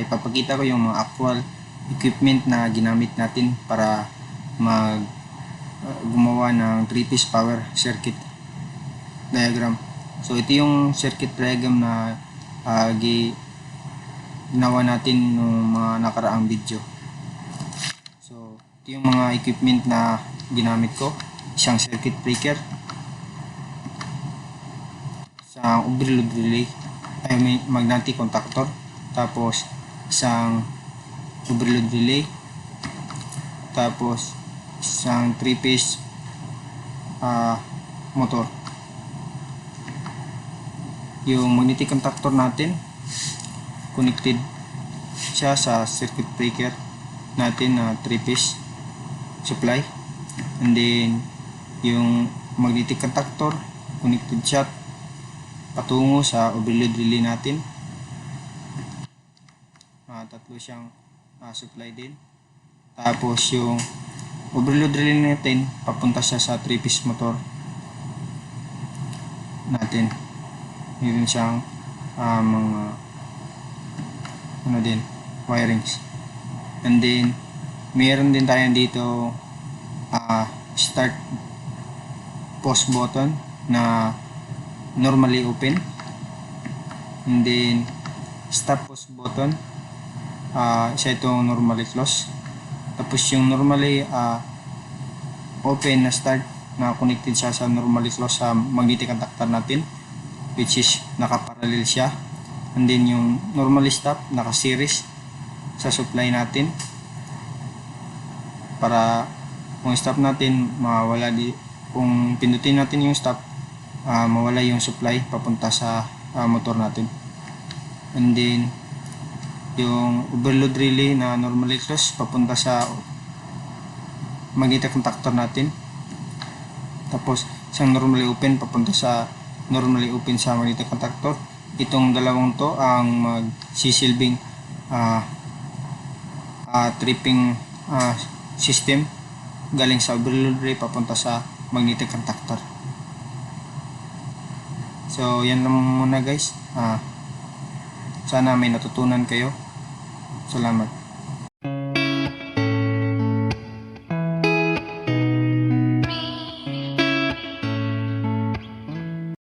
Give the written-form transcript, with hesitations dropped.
ipapakita ko yung mga actual equipment na ginamit natin para gumawa ng 3-piece power circuit diagram. So ito yung circuit diagram na ginawa natin nung mga nakaraang video. So ito yung mga equipment na ginamit ko: isang circuit breaker, isang overload relay, may magnetic contactor, tapos isang overload relay, tapos isang 3-piece motor. Yung magnetic contactor natin, connected siya sa circuit breaker natin na 3-piece supply, and then yung magnetic contactor connected siya patungo sa overload relay natin. Tatlo siyang supply din. Tapos yung overload relay natin papunta siya sa 3-piece motor natin. Meron siyang mga wirings. And then meron din tayo dito start pause button na normally open, and then stop pause button, isa itong normally close. Tapos yung normally open na start na connected siya sa normally close sa magnetic contactor natin, which is nakaparallel siya. And then yung normally stop naka-series sa supply natin, para kung stop natin mawala kung pindutin natin yung stop, mawala yung supply papunta sa motor natin. And then yung overload relay na normally close papunta sa magnetic contactor natin. Tapos isang normally open papunta sa normally open sa magnetic contactor. Itong dalawang to ang magsisilbing tripping system galing sa overload relay papunta sa magnetic contactor. So yan lang muna guys. Sana may natutunan kayo. Salamat.